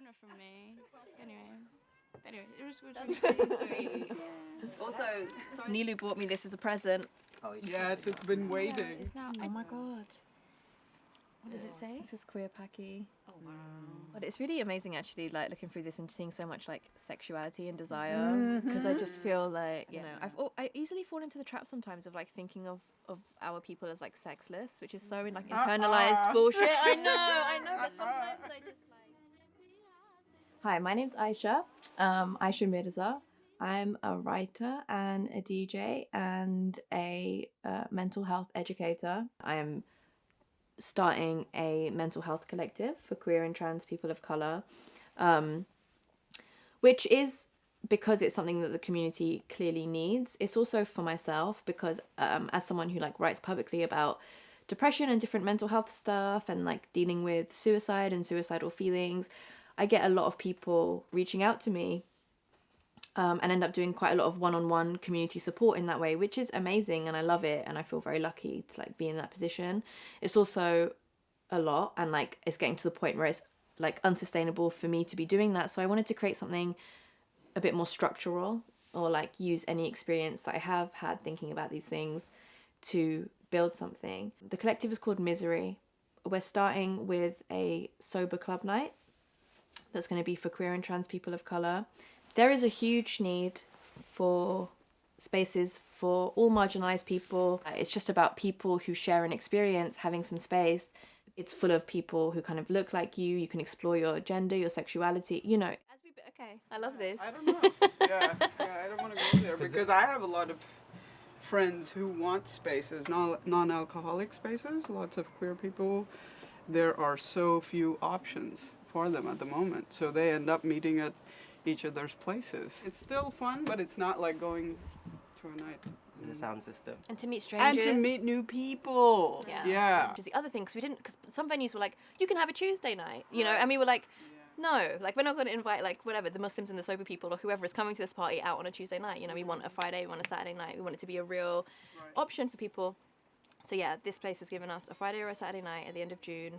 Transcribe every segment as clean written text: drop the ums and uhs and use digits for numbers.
corner from me. Anyway, it was That's really sweet. Also, Nilu bought me this as a present. Oh, Yes, it's been waiting. It's now. Oh my god. What does it say? This is queer packy. Oh wow. But it's really amazing actually, like looking through this and seeing so much like sexuality and desire. Because I just feel like, you know, I easily fall into the trap sometimes of like thinking of our people as like sexless, which is so like internalized bullshit. I know, but sometimes I just like. Hi, my name's Aisha, Aisha Mirza. I'm a writer and a DJ and a mental health educator. I am starting a mental health collective for queer and trans people of colour, which is because it's something that the community clearly needs. It's also for myself because as someone who like writes publicly about depression and different mental health stuff and like dealing with suicide and suicidal feelings, I get a lot of people reaching out to me and end up doing quite a lot of one-on-one community support in that way, which is amazing and I love it and I feel very lucky to like be in that position. It's also a lot and like it's getting to the point where it's like unsustainable for me to be doing that, so I wanted to create something a bit more structural or like use any experience that I have had thinking about these things to build something. The collective is called Misery. We're starting with a sober club night that's going to be for queer and trans people of colour. There is a huge need for spaces for all marginalised people. It's just about people who share an experience, having some space. It's full of people who kind of look like you. You can explore your gender, your sexuality, you know. Okay, I love this. I don't know. Yeah, I don't want to go there because I have a lot of friends who want spaces, non-alcoholic spaces, lots of queer people. There are so few options for them at the moment, so they end up meeting at each other's places. It's still fun, but it's not like going to a night. With a sound system. And to meet strangers. And to meet new people. Yeah. Which is the other thing, because some venues were like, you can have a Tuesday night, you know, and we were like, no, like we're not going to invite like whatever, the Muslims and the sober people or whoever is coming to this party out on a Tuesday night. You know, we want a Friday, we want a Saturday night, we want it to be a real option for people. So yeah, this place has given us a Friday or a Saturday night at the end of June.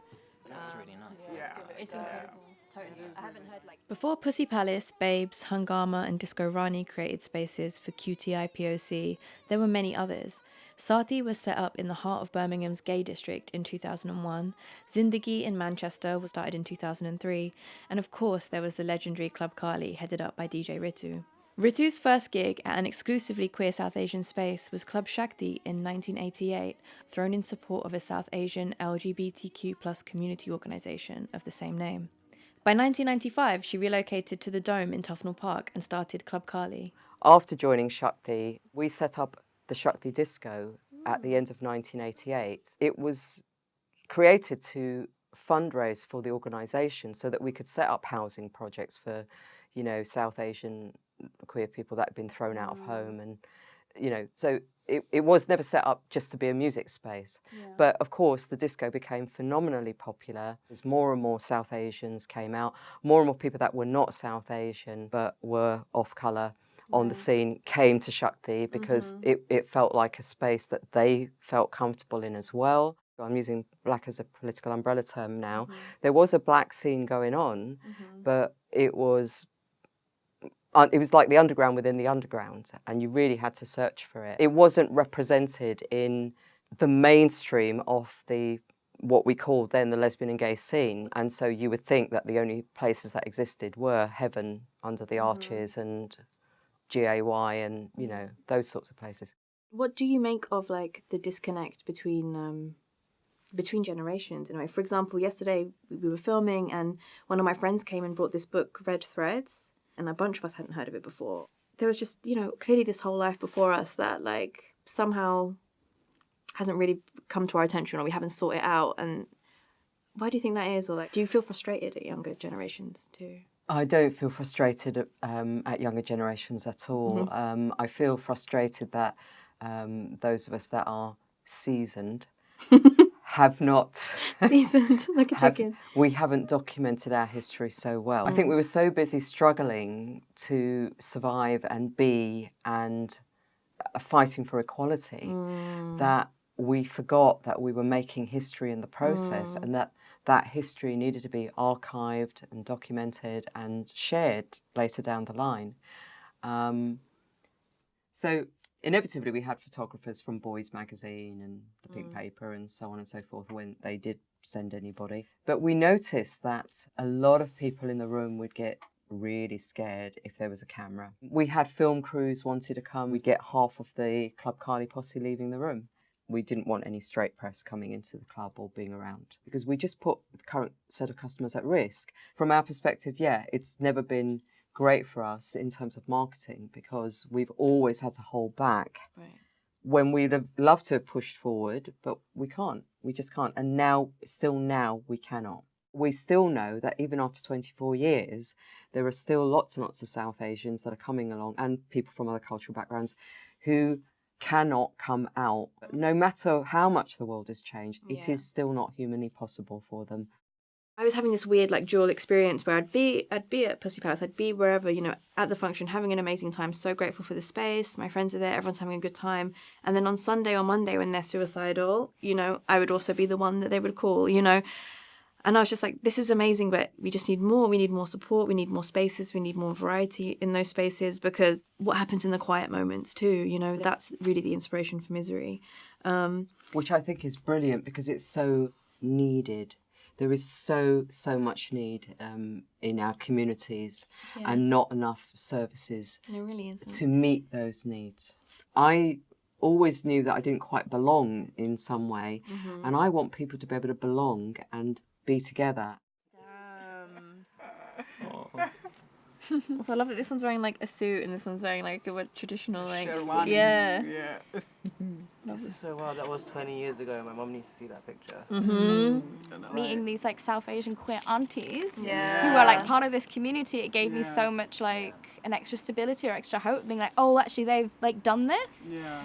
That's really nice. Yeah. It's incredible. Totally. I haven't heard like... Before Pussy Palace, Babes, Hungama and Disco Rani created spaces for QTI POC, there were many others. Sati was set up in the heart of Birmingham's gay district in 2001. Zindagi in Manchester was started in 2003. And of course, there was the legendary Club Kali, headed up by DJ Ritu. Ritu's first gig at an exclusively queer South Asian space was Club Shakti in 1988, thrown in support of a South Asian LGBTQ+ community organisation of the same name. By 1995, she relocated to the Dome in Tufnell Park and started Club Kali. After joining Shakti, we set up the Shakti Disco at the end of 1988. It was created to fundraise for the organisation so that we could set up housing projects for, you know, South Asian queer people that had been thrown out of home. And, you know, so it was never set up just to be a music space. But of course, the disco became phenomenally popular as more and more South Asians came out, more and more people that were not South Asian but were off colour on the scene came to Shakti because it felt like a space that they felt comfortable in as well. I'm using black as a political umbrella term now. There was a black scene going on, but it was like the underground within the underground, and you really had to search for it. It wasn't represented in the mainstream of what we called then the lesbian and gay scene, and so you would think that the only places that existed were Heaven Under the Arches and GAY and, you know, those sorts of places. What do you make of like the disconnect between generations in a way? For example, yesterday we were filming and one of my friends came and brought this book, Red Threads, and a bunch of us hadn't heard of it before. There was just, you know, clearly this whole life before us that like somehow hasn't really come to our attention or we haven't sought it out. And why do you think that is? Or like, do you feel frustrated at younger generations too? I don't feel frustrated at younger generations at all. I feel frustrated that those of us that are seasoned have not seasoned like a chicken. We haven't documented our history so well. I think we were so busy struggling to survive and be and fighting for equality that we forgot that we were making history in the process and that that history needed to be archived and documented and shared later down the line. So inevitably we had photographers from Boys Magazine and the Pink Paper and so on and so forth when they did send anybody. But we noticed that a lot of people in the room would get really scared if there was a camera. We had film crews wanted to come. We'd get half of the Club Kali posse leaving the room. We didn't want any straight press coming into the club or being around because we just put the current set of customers at risk. From our perspective, yeah, it's never been great for us in terms of marketing because we've always had to hold back when we'd have loved to have pushed forward, but we can't. We just can't. And now we cannot. We still know that even after 24 years, there are still lots and lots of South Asians that are coming along and people from other cultural backgrounds who cannot come out. No matter how much the world has changed, it is still not humanly possible for them. I was having this weird like dual experience where I'd be at Pussy Palace, I'd be wherever, you know, at the function, having an amazing time, so grateful for the space, my friends are there, everyone's having a good time. And then on Sunday or Monday when they're suicidal, you know, I would also be the one that they would call, you know. And I was just like, this is amazing, but we just need more. We need more support. We need more spaces. We need more variety in those spaces because what happens in the quiet moments too, you know, that's really the inspiration for Misery. Which I think is brilliant because it's so needed. There is so much need in our communities and not enough services really to meet those needs. I always knew that I didn't quite belong in some way, and I want people to be able to belong and be together. Also, I love that this one's wearing like a suit and this one's wearing like a traditional like Shivani. yeah. This is so wild. That was 20 years ago. My mum needs to see that picture. Meeting these like South Asian queer aunties who Yeah. are like part of this community, it gave me so much like an extra stability or extra hope, being like, oh, actually they've like done this. Yeah.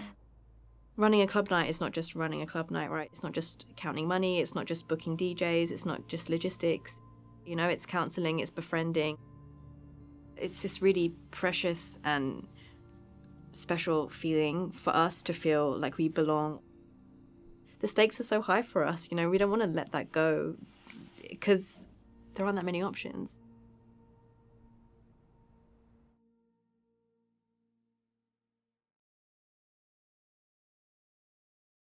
Running a club night is not just running a club night, right? It's not just counting money, it's not just booking DJs, it's not just logistics. You know, it's counselling, it's befriending. It's this really precious and special feeling for us to feel like we belong. The stakes are so high for us, you know, we don't want to let that go because there aren't that many options.